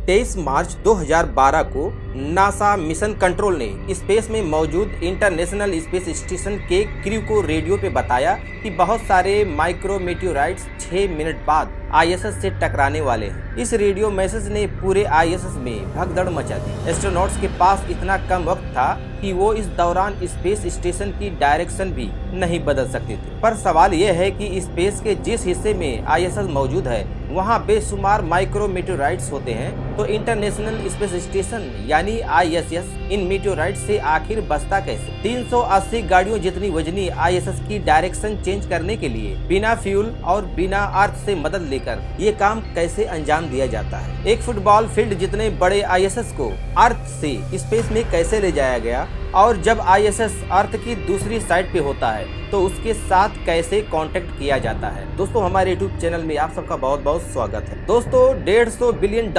23 मार्च 2012 को NASA mission control ने space में मौजूद इंटरनेशनल स्पेस स्टेशन के क्रू को रेडियो पे बताया कि बहुत सारे माइक्रो मेटेओराइट्स 6 मिनट बाद आईएसएस से टकराने वाले हैं। इस रेडियो मैसेज ने पूरे आईएसएस में भगदड़ मचा दी। एस्ट्रोनॉट्स के पास इतना कम वक्त था कि वो इस दौरान स्पेस स्टेशन की डायरेक्शन भी नहीं बदल सकते थे। पर सवाल यह है कि स्पेस के जिस हिस्से में आईएसएस मौजूद है वहाँ बेशुमार माइक्रो मेटेओराइट्स होते हैं, तो इंटरनेशनल स्पेस स्टेशन यानी आईएसएस इन मेटेओराइट से आखिर बचता कैसे? 380 गाड़ियों जितनी वजनी आईएसएस की डायरेक्शन चेंज करने के लिए बिना फ्यूल और बिना अर्थ से मदद लेकर ये काम कैसे अंजाम दिया जाता है? एक फुटबॉल फील्ड जितने बड़े आईएसएस को अर्थ से स्पेस में कैसे ले जाया गया, और जब आईएसएस अर्थ की दूसरी साइड पे होता है तो उसके साथ कैसे कांटेक्ट किया जाता है? दोस्तों, हमारे यूट्यूब चैनल में आप सबका बहुत बहुत स्वागत है। दोस्तों, $150 बिलियन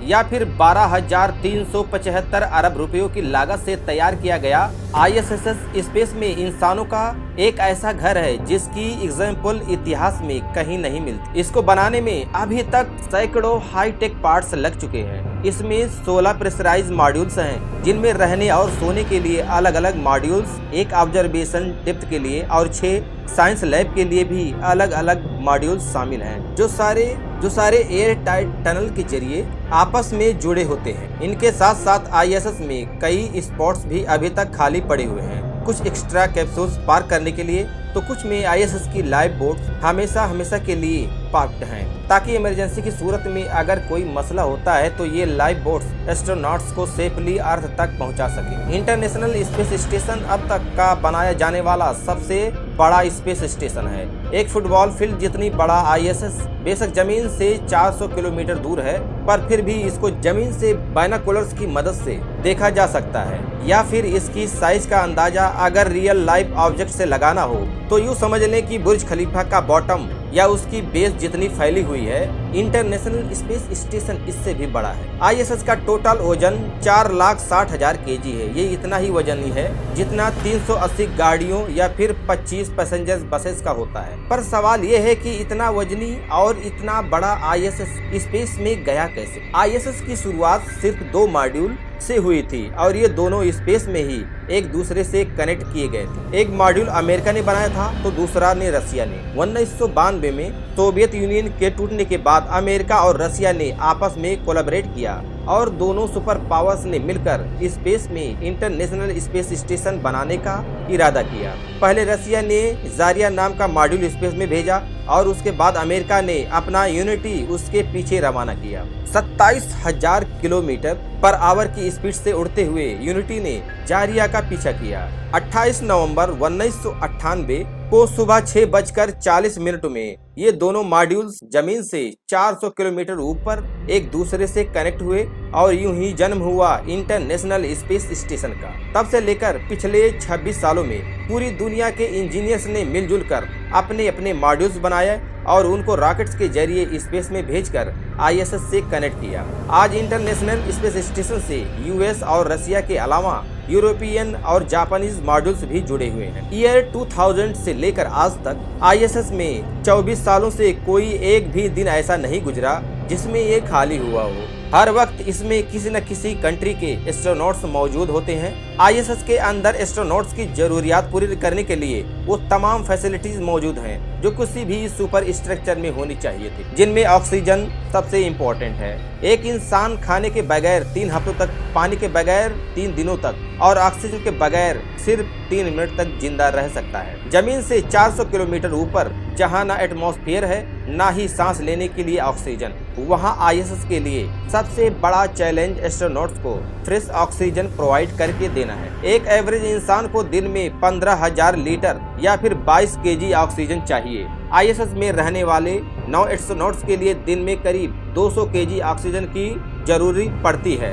या फिर 12,375 अरब रुपयों की लागत से तैयार किया गया आईएसएस स्पेस में इंसानों का एक ऐसा घर है जिसकी एग्जाम्पल इतिहास में कहीं नहीं मिलती। इसको बनाने में अभी तक सैकड़ों हाईटेक पार्ट्स लग चुके हैं। इसमें 16 प्रेशराइज मॉड्यूल्स हैं जिनमें रहने और सोने के लिए अलग अलग मॉड्यूल्स, एक ऑब्जर्वेशन डेप्थ के लिए और 6 साइंस लैब के लिए भी अलग अलग मॉड्यूल्स शामिल हैं, जो सारे एयर टाइट टनल के जरिए आपस में जुड़े होते हैं। इनके साथ साथ आईएसएस में कई स्पॉट्स भी अभी तक खाली पड़े हुए हैं, कुछ एक्स्ट्रा कैप्सूल्स पार्क करने के लिए, तो कुछ में आईएसएस की लाइफ बोट हमेशा के लिए पार्क्ड हैं, ताकि इमरजेंसी की सूरत में अगर कोई मसला होता है तो ये लाइफ बोट्स एस्ट्रोनॉट्स को सेफली अर्थ तक पहुंचा सके। इंटरनेशनल स्पेस स्टेशन अब तक का बनाया जाने वाला सबसे बड़ा स्पेस स्टेशन है। एक फुटबॉल फील्ड जितनी बड़ा आईएसएस बेशक जमीन से 400 किलोमीटर दूर है, पर फिर भी इसको जमीन से बाइनोकुलर्स की मदद से देखा जा सकता है, या फिर इसकी साइज का अंदाजा अगर रियल लाइफ ऑब्जेक्ट से लगाना हो तो यूँ समझ लें कि बुर्ज खलीफा का बॉटम या उसकी बेस जितनी फैली हुई है। इंटरनेशनल स्पेस स्टेशन इससे भी बड़ा है। आईएसएस का टोटल वजन 4,60,000 केजी है। ये इतना ही वजन ही है जितना 380 गाड़ियों या फिर 25 पैसेंजर बसेस का होता है। पर सवाल ये है कि इतना वजनी और इतना बड़ा आईएसएस स्पेस में गया कैसे? आईएसएस की शुरुआत सिर्फ 2 मॉड्यूल से हुई थी और ये दोनों स्पेस में ही एक दूसरे से कनेक्ट किए गए थे। एक मॉड्यूल अमेरिका ने बनाया था तो दूसरा ने रसिया ने। 1992 में सोवियत यूनियन के टूटने के बाद अमेरिका और रसिया ने आपस में कोलैबोरेट किया और दोनों सुपर पावर्स ने मिलकर स्पेस में इंटरनेशनल स्पेस स्टेशन बनाने का इरादा किया। पहले रसिया ने जारिया नाम का मॉड्यूल स्पेस में भेजा और उसके बाद अमेरिका ने अपना यूनिटी उसके पीछे रवाना किया। 27,000 किलोमीटर पर आवर की स्पीड से उड़ते हुए यूनिटी ने जारिया का पीछा किया। 28 नवंबर 1998 को सुबह 6:40 में ये दोनों मॉड्यूल्स जमीन से 400 किलोमीटर ऊपर एक दूसरे से कनेक्ट हुए और यूं ही जन्म हुआ इंटरनेशनल स्पेस स्टेशन का। तब से लेकर पिछले 26 सालों में पूरी दुनिया के इंजीनियर्स ने मिलजुल कर अपने अपने मॉड्यूल्स बनाए और उनको रॉकेट्स के जरिए स्पेस में भेजकर आईएसएस से कनेक्ट किया। आज इंटरनेशनल स्पेस स्टेशन से यूएस और रसिया के अलावा यूरोपियन और जापानीज मॉड्यूल्स भी जुड़े हुए हैं। ईयर 2000 से लेकर आज तक आईएसएस में 24 सालों से कोई एक भी दिन ऐसा नहीं गुजरा जिसमें ये खाली हुआ हो। हर वक्त इसमें किसी न किसी कंट्री के एस्ट्रोनॉट्स मौजूद होते हैं। आईएसएस के अंदर एस्ट्रोनॉट्स की जरूरियात पूरी करने के लिए वो तमाम फैसिलिटीज मौजूद हैं जो किसी भी सुपर स्ट्रक्चर में होनी चाहिए थी, जिनमें ऑक्सीजन सबसे इम्पोर्टेंट है। एक इंसान खाने के बगैर 3 हफ्तों तक, पानी के बगैर 3 दिनों तक और ऑक्सीजन के बगैर सिर्फ 3 मिनट तक जिंदा रह सकता है। जमीन से 400 किलोमीटर ऊपर जहां ना एटमॉस्फेयर है ना ही सांस लेने के लिए ऑक्सीजन, वहां आईएसएस के लिए सबसे बड़ा चैलेंज एस्ट्रोनॉट्स को फ्रेश ऑक्सीजन प्रोवाइड करके देना है। एक एवरेज इंसान को दिन में 15,000 लीटर या फिर 22 केजी ऑक्सीजन चाहिए। आईएसएस में रहने वाले 9 एस्ट्रोनॉट्स के लिए दिन में करीब 200 केजी ऑक्सीजन की जरूरी पड़ती है।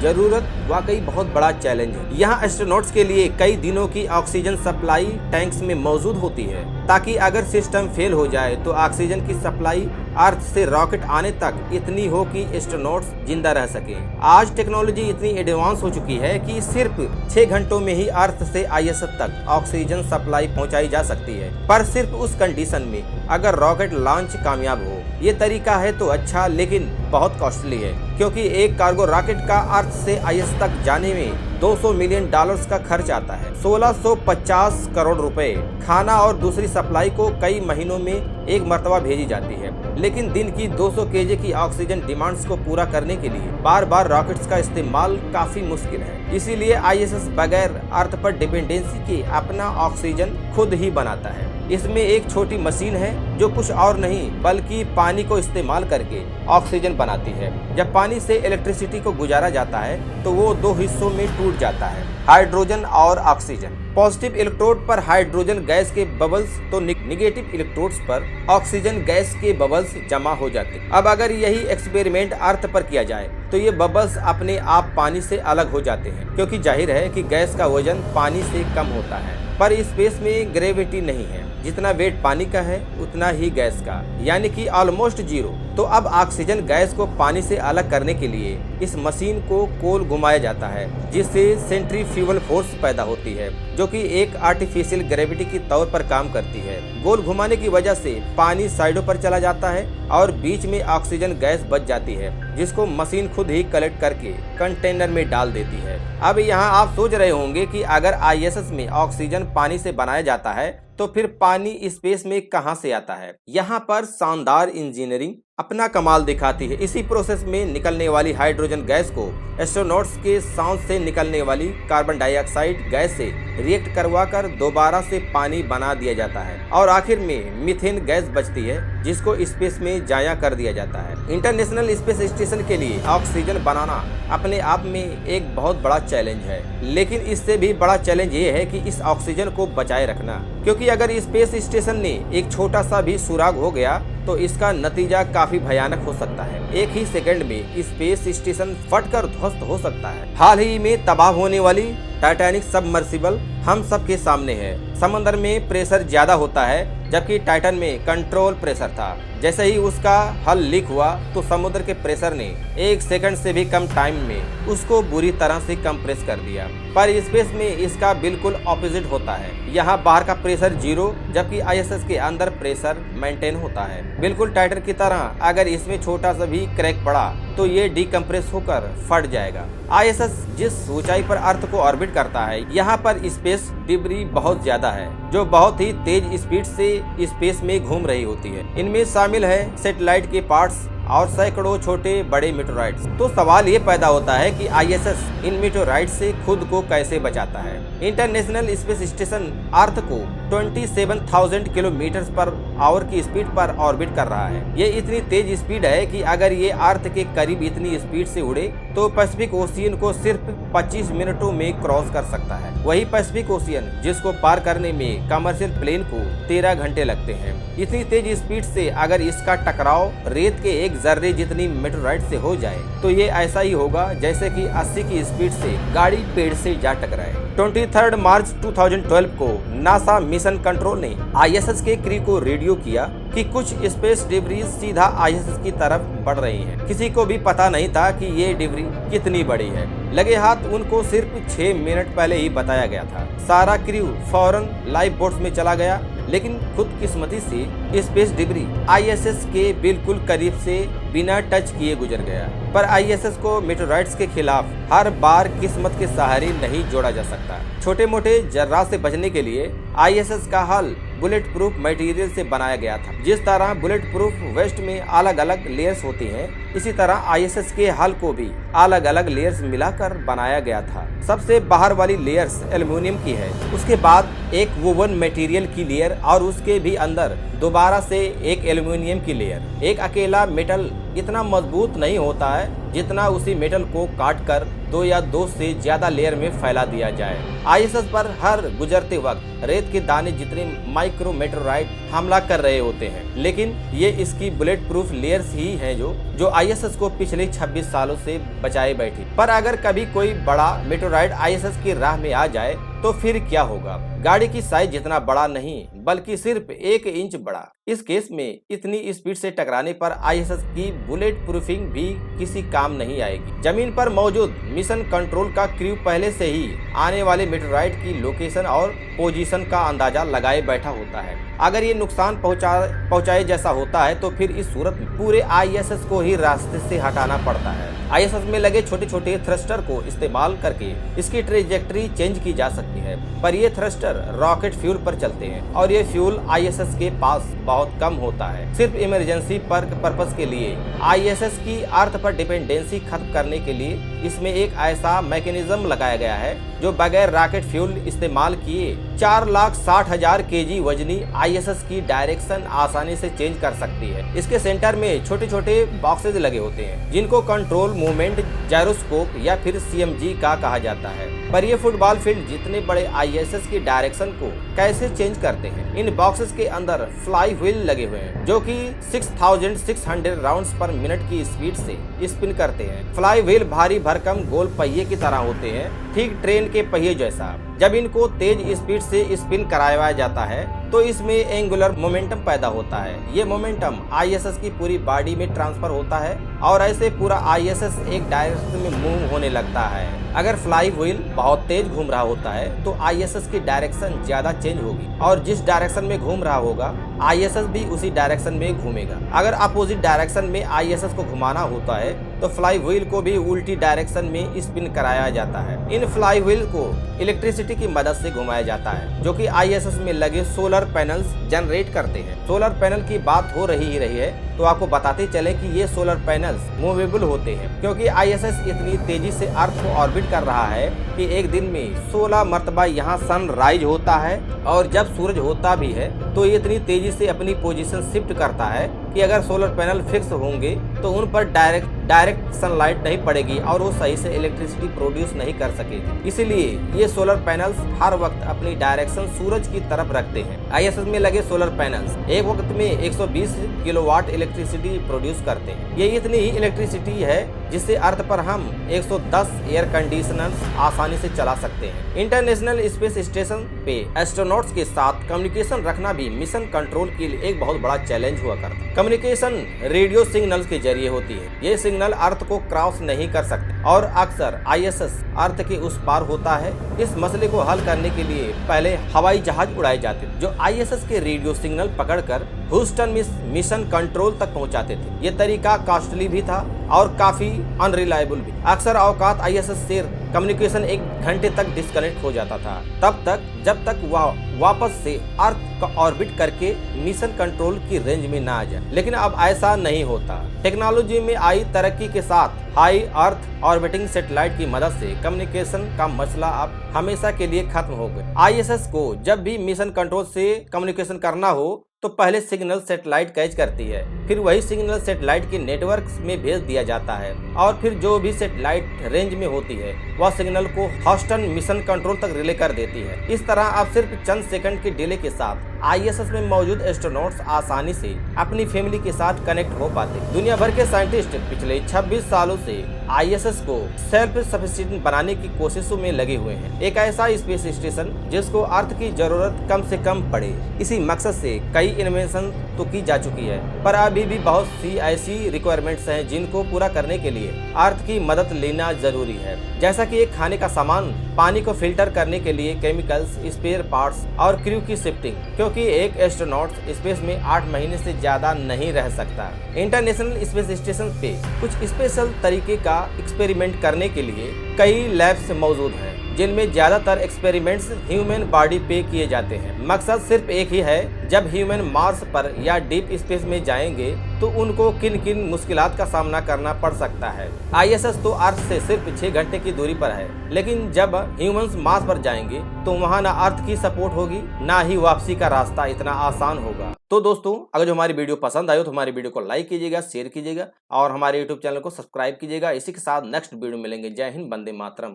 जरूरत वाकई बहुत बड़ा चैलेंज है। यहाँ एस्ट्रोनॉट्स के लिए कई दिनों की ऑक्सीजन सप्लाई टैंक्स में मौजूद होती है, ताकि अगर सिस्टम फेल हो जाए तो ऑक्सीजन की सप्लाई अर्थ से रॉकेट आने तक इतनी हो कि एस्ट्रोनॉट्स जिंदा रह सकें। आज टेक्नोलॉजी इतनी एडवांस हो चुकी है कि सिर्फ 6 घंटों में ही अर्थ से आईएसएस तक ऑक्सीजन सप्लाई पहुंचाई जा सकती है, पर सिर्फ उस कंडीशन में अगर रॉकेट लॉन्च कामयाब हो। ये तरीका है तो अच्छा, लेकिन बहुत कॉस्टली है, क्योंकि एक कार्गो रॉकेट का अर्थ से आईएस तक जाने में $200 मिलियन का खर्च आता है, 1650 करोड़ रुपए। खाना और दूसरी सप्लाई को कई महीनों में एक मर्तबा भेजी जाती है, लेकिन दिन की 200 केजी की ऑक्सीजन डिमांड्स को पूरा करने के लिए बार बार रॉकेट्स का इस्तेमाल काफी मुश्किल है। इसीलिए आईएसएस बगैर अर्थ पर डिपेंडेंसी के अपना ऑक्सीजन खुद ही बनाता है। इसमें एक छोटी मशीन है जो कुछ और नहीं बल्कि पानी को इस्तेमाल करके ऑक्सीजन बनाती है। जब पानी से इलेक्ट्रिसिटी को गुजारा जाता है तो वो दो हिस्सों में टूट जाता है, हाइड्रोजन और ऑक्सीजन। पॉजिटिव इलेक्ट्रोड पर हाइड्रोजन गैस के बबल्स तो निगेटिव इलेक्ट्रोड्स पर ऑक्सीजन गैस के बबल्स जमा हो जाते हैं। अब अगर यही एक्सपेरिमेंट अर्थ पर किया जाए तो ये बबल्स अपने आप पानी से अलग हो जाते हैं, क्योंकि जाहिर है कि गैस का वजन पानी से कम होता है। पर स्पेस में ग्रेविटी नहीं है, जितना वेट पानी का है उतना ही गैस का, यानी कि ऑलमोस्ट जीरो। तो अब ऑक्सीजन गैस को पानी से अलग करने के लिए इस मशीन को गोल घुमाया जाता है, जिससे सेंट्रीफ्यूगल फोर्स पैदा होती है, जो कि एक आर्टिफिशियल ग्रेविटी की तौर पर काम करती है। गोल घुमाने की वजह से पानी साइडों पर चला जाता है और बीच में ऑक्सीजन गैस बच जाती है, जिसको मशीन खुद ही कलेक्ट करके कंटेनर में डाल देती है। अब यहाँ आप सोच रहे होंगे कि अगर आईएसएस में ऑक्सीजन पानी से बनाया जाता है तो फिर पानी स्पेस में कहां से आता है। यहाँ पर शानदार इंजीनियरिंग अपना कमाल दिखाती है। इसी प्रोसेस में निकलने वाली हाइड्रोजन गैस को एस्ट्रोनॉट्स के सांस से निकलने वाली कार्बन डाइऑक्साइड गैस से रिएक्ट करवाकर दोबारा से पानी बना दिया जाता है और आखिर में मीथेन गैस बचती है, जिसको स्पेस में जाया कर दिया जाता है। इंटरनेशनल स्पेस स्टेशन के लिए ऑक्सीजन बनाना अपने आप में एक बहुत बड़ा चैलेंज है, लेकिन इससे भी बड़ा चैलेंज ये है कि इस ऑक्सीजन को बचाए रखना, क्योंकि अगर स्पेस स्टेशन ने एक छोटा सा भी सुराग हो गया तो इसका नतीजा काफी भयानक हो सकता है। एक ही सेकंड में स्पेस स्टेशन फटकर ध्वस्त हो सकता है। हाल ही में तबाह होने वाली टाइटैनिक सबमर्सिबल हम सब के सामने है। समंदर में प्रेशर ज्यादा होता है, जबकि टाइटन में कंट्रोल प्रेशर था। जैसे ही उसका हल लीक हुआ तो समुद्र के प्रेशर ने 1 सेकंड से भी कम टाइम में उसको बुरी तरह से कंप्रेस कर दिया। पर स्पेस में इसका बिल्कुल ऑपोजिट होता है। यहाँ बाहर का प्रेशर जीरो, जबकि आईएसएस के अंदर प्रेशर मेंटेन होता है, बिल्कुल टाइटन की तरह। अगर इसमें छोटा सा भी क्रैक पड़ा तो ये डिकम्प्रेस होकर फट जाएगा। आईएसएस जिस ऊंचाई पर अर्थ को ऑर्बिट करता है, यहाँ पर स्पेस डिब्री बहुत ज्यादा है, जो बहुत ही तेज स्पीड से स्पेस में घूम रही होती है। इनमें शामिल है सैटेलाइट के पार्ट्स और सैकड़ों छोटे बड़े मीटोराइट्स। तो सवाल ये पैदा होता है कि आईएसएस इन मीटोराइट्स से खुद को कैसे बचाता है। इंटरनेशनल स्पेस स्टेशन अर्थ को 27,000 किलोमीटर पर आवर की स्पीड पर ऑर्बिट कर रहा है। ये इतनी तेज स्पीड है कि अगर ये अर्थ के करीब इतनी स्पीड से उड़े तो पैसिफिक ओशियन को सिर्फ 25 मिनटों में क्रॉस कर सकता है। वही पैसिफिक ओशियन जिसको पार करने में कमर्शियल प्लेन को 13 घंटे लगते हैं। इतनी तेज स्पीड से अगर इसका टकराव रेत के एक जर्रे जितनी मेटेओराइट से हो जाए तो ये ऐसा ही होगा जैसे कि 80 की स्पीड से गाड़ी पेड़ से जा टकराए। 23 मार्च 2012 को नासा मिशन कंट्रोल ने आईएसएस के क्रू को रेडियो किया कि कुछ स्पेस डिब्रीज सीधा आईएसएस की तरफ बढ़ रही हैं। किसी को भी पता नहीं था कि ये डिब्री कितनी बड़ी है। लगे हाथ उनको सिर्फ 6 मिनट पहले ही बताया गया था। सारा क्रू फौरन लाइफ बोट्स में चला गया, लेकिन खुदकिस्मती से स्पेस डिब्री आईएसएस के बिल्कुल करीब से बिना टच किए गुजर गया। पर आईएसएस को मेटेओराइट्स के खिलाफ हर बार किस्मत के सहारे नहीं जोड़ा जा सकता। छोटे मोटे जर्रात से बचने के लिए आईएसएस का हल बुलेट प्रूफ मटेरियल से बनाया गया था। जिस तरह बुलेट प्रूफ वेस्ट में अलग अलग लेयर्स होती हैं, इसी तरह आईएसएस के हल को भी अलग अलग लेयर्स मिलाकर बनाया गया था। सबसे बाहर वाली लेयर्स एल्युमिनियम की है, उसके बाद एक वोवन मटेरियल की लेयर और उसके भी अंदर दोबारा से एक एल्युमिनियम की लेयर। एक अकेला मेटल इतना मजबूत नहीं होता है जितना उसी मेटल को काट कर 2 या 2 से ज्यादा लेयर में फैला दिया जाए। आईएसएस पर हर गुजरते वक्त रेत के दाने जितने माइक्रो मेटेओराइट हमला कर रहे होते हैं, लेकिन ये इसकी बुलेट प्रूफ लेयर्स ही हैं जो आईएसएस को पिछले 26 सालों से बचाए बैठी। पर अगर कभी कोई बड़ा मेटेओराइट आईएसएस की राह में आ जाए तो फिर क्या होगा। गाड़ी की साइज जितना बड़ा नहीं बल्कि सिर्फ 1 इंच बढ़ा। इस केस में इतनी स्पीड से टकराने पर आईएसएस की बुलेट प्रूफिंग भी किसी काम नहीं आएगी। जमीन पर मौजूद मिशन कंट्रोल का क्रू पहले से ही आने वाले मेटेओराइट की लोकेशन और पोजीशन का अंदाजा लगाए बैठा होता है। अगर ये नुकसान पहुंचाए जैसा होता है तो फिर इस सूरत में पूरे आईएसएस को ही रास्ते से हटाना पड़ता है। आईएसएस में लगे छोटे छोटे थ्रस्टर को इस्तेमाल करके इसकी ट्रेजेक्ट्री चेंज की जा सकती है, पर ये थ्रस्टर रॉकेट फ्यूल पर चलते हैं और ये फ्यूल आईएसएस के पास बहुत कम होता है। सिर्फ इमरजेंसी पर्पस के लिए आईएसएस की अर्थ पर डिपेंडेंसी खत्म करने के लिए इसमें एक ऐसा मैकेनिज्म लगाया गया है जो बगैर रॉकेट फ्यूल इस्तेमाल किए 4,60,000 केजी वजनी आईएसएस की डायरेक्शन आसानी से चेंज कर सकती है। इसके सेंटर में छोटे छोटे बॉक्सेज लगे होते हैं जिनको कंट्रोल मूवमेंट जायरोस्कोप या फिर सीएमजी का कहा जाता है। पर ये फुटबॉल फील्ड जितने बड़े आईएसएस की डायरेक्शन को कैसे चेंज करते हैं? इन बॉक्सेस के अंदर फ्लाई व्हील लगे हुए हैं जो कि 6,600 राउंड्स पर मिनट की स्पीड से स्पिन करते हैं। फ्लाई व्हील भारी भरकम गोल पहिए की तरह होते हैं, ठीक ट्रेन के पहिए जैसा। जब इनको तेज स्पीड से स्पिन कराया जाता है तो इसमें एंगुलर मोमेंटम पैदा होता है। ये मोमेंटम आईएसएस की पूरी बॉडी में ट्रांसफर होता है और ऐसे पूरा आईएसएस एक डायरेक्शन में मूव होने लगता है। अगर फ्लाई व्हील बहुत तेज घूम रहा होता है तो आईएसएस की डायरेक्शन ज्यादा चेंज होगी और जिस डायरेक्शन में घूम रहा होगा आईएसएस भी उसी डायरेक्शन में घूमेगा। अगर अपोजिट डायरेक्शन में आईएसएस को घुमाना होता है तो फ्लाई व्हील को भी उल्टी डायरेक्शन में स्पिन कराया जाता है। इन फ्लाई व्हील को इलेक्ट्रिसिटी की मदद से घुमाया जाता है जो कि आईएसएस में लगे सोलर पैनल्स जनरेट करते हैं। सोलर पैनल की बात हो रही है तो आपको बताते चले कि ये सोलर पैनल्स मूवेबल होते हैं क्योंकि आईएसएस इतनी तेजी से अर्थ को ऑर्बिट कर रहा है कि एक दिन में 16 मरतबा यहाँ सनराइज होता है और जब सूरज होता भी है तो ये इतनी तेजी से अपनी पोजीशन शिफ्ट करता है कि अगर सोलर पैनल फिक्स होंगे तो उन पर डायरेक्ट सनलाइट नहीं पड़ेगी और वो सही से इलेक्ट्रिसिटी प्रोड्यूस नहीं कर सकेगी। इसीलिए ये सोलर पैनल्स हर वक्त अपनी डायरेक्शन सूरज की तरफ रखते हैं। आईएसएस में लगे सोलर पैनल्स एक वक्त में 120 किलोवाट इलेक्ट्रिसिटी प्रोड्यूस करते हैं। ये इतनी ही इलेक्ट्रिसिटी है जिससे अर्थ पर हम 110 एयर कंडीशनर्स आसानी से चला सकते हैं। इंटरनेशनल स्पेस स्टेशन पे एस्ट्रोनॉट्स के साथ कम्युनिकेशन रखना भी मिशन कंट्रोल के लिए एक बहुत बड़ा चैलेंज हुआ करता है। कम्युनिकेशन रेडियो सिग्नल्स के जरिए होती है। ये सिग्नल अर्थ को क्रॉस नहीं कर सकते और अक्सर आईएसएस अर्थ के उस पार होता है। इस मसले को हल करने के लिए पहले हवाई जहाज उड़ाए जाते थे जो आईएसएस के रेडियो सिग्नल पकड़कर ह्यूस्टन में मिशन कंट्रोल तक पहुंचाते थे। ये तरीका कॉस्टली भी था और काफी अनरिलायबल भी। अक्सर औकात आईएसएस से कम्युनिकेशन 1 घंटे तक डिस्कनेक्ट हो जाता था, तब तक जब तक वह वापस से अर्थ का ऑर्बिट करके मिशन कंट्रोल की रेंज में ना आ जाए। लेकिन अब ऐसा नहीं होता। टेक्नोलॉजी में आई तरक्की के साथ हाई अर्थ ऑर्बिटिंग सैटेलाइट की मदद से कम्युनिकेशन का मसला अब हमेशा के लिए खत्म हो गया। आईएसएस को जब भी मिशन कंट्रोल से कम्युनिकेशन करना हो तो पहले सिग्नल सैटेलाइट कैच करती है, फिर वही सिग्नल सैटेलाइट के नेटवर्क में भेज दिया जाता है और फिर जो भी सैटेलाइट रेंज में होती है वह सिग्नल को ह्यूस्टन मिशन कंट्रोल तक रिले कर देती है। इस तरह अब सिर्फ चंद सेकंड के डिले के साथ आईएसएस में मौजूद एस्ट्रोनॉट्स आसानी से अपनी फैमिली के साथ कनेक्ट हो पाते। दुनिया भर के साइंटिस्ट पिछले 26 सालों से आईएसएस को सेल्फ सफिशिएंट बनाने की कोशिशों में लगे हुए हैं। एक ऐसा स्पेस स्टेशन जिसको अर्थ की जरूरत कम से कम पड़े। इसी मकसद से कई इन्वेंशन तो की जा चुकी है, पर अभी भी बहुत सी ऐसी रिक्वायरमेंट्स हैं जिनको पूरा करने के लिए अर्थ की मदद लेना जरूरी है। जैसा कि एक खाने का सामान, पानी को फिल्टर करने के लिए केमिकल्स, स्पेयर पार्ट्स और क्रू की शिफ्टिंग, क्योंकि एक एस्ट्रोनॉट स्पेस में 8 महीने से ज्यादा नहीं रह सकता। इंटरनेशनल स्पेस स्टेशन पे कुछ स्पेशल तरीके का एक्सपेरिमेंट करने के लिए कई लैब्स मौजूद हैं जिनमें ज्यादातर एक्सपेरिमेंट्स ह्यूमन बॉडी पे किए जाते हैं। मकसद सिर्फ एक ही है, जब ह्यूमन मार्स पर या डीप स्पेस में जाएंगे तो उनको किन किन मुश्किलात का सामना करना पड़ सकता है। आईएसएस तो अर्थ से सिर्फ 6 घंटे की दूरी पर है, लेकिन जब ह्यूमंस मार्स पर जाएंगे तो वहाँ ना अर्थ की सपोर्ट होगी, ना ही वापसी का रास्ता इतना आसान होगा। तो दोस्तों, अगर जो हमारी वीडियो पसंद आई हो तो हमारी वीडियो को लाइक कीजिएगा, शेयर कीजिएगा और हमारे यूट्यूब चैनल को सब्सक्राइब कीजिएगा। इसी के साथ नेक्स्ट वीडियो मिलेंगे। जय हिंद, वंदे मातरम।